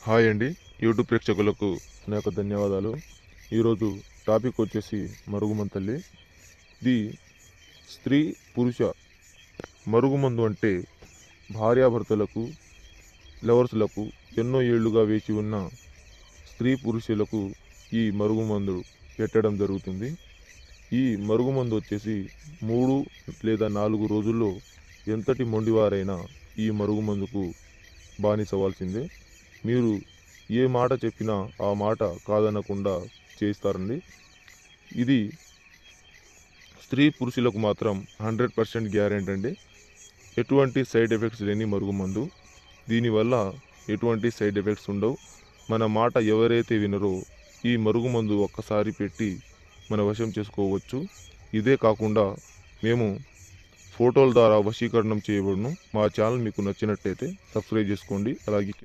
Hi అండి, YouTube ప్రేక్షకులకు నా యొక్క ధన్యవాదాలు. ఈరోజు టాపిక్ వచ్చేసి మరుగుమందు తల్లి. ఇది స్త్రీ పురుష మరుగుమందు అంటే భార్యాభర్తలకు, లవర్స్లకు ఎన్నో ఏళ్లుగా వేచి ఉన్న స్త్రీ పురుషులకు ఈ మరుగుమందు పెట్టడం జరుగుతుంది. ఈ మరుగుమందు వచ్చేసి 3 లేదా 4 రోజుల్లో ఎంతటి మొండివారైనా ఈ మరుగుమందుకు బానిసవ్వాల్సిందే. మీరు ఏ మాట చెప్పినా ఆ మాట కాదనకుండా చేస్తారండి. ఇది స్త్రీ పురుషులకు మాత్రం 100% గ్యారెంటీ అండి. ఎటువంటి సైడ్ ఎఫెక్ట్స్ లేని మరుగుమందు. దీనివల్ల ఎటువంటి సైడ్ ఎఫెక్ట్స్ ఉండవు. మన మాట ఎవరైతే వినరో ఈ మరుగుమందు ఒక్కసారి పెట్టి మన వశం చేసుకోవచ్చు. ఇదే కాకుండా మేము ఫోటోల ద్వారా వశీకరణం చేయబడును. మా ఛానల్ మీకు నచ్చినట్టయితే సబ్స్క్రైబ్ చేసుకోండి. అలాగే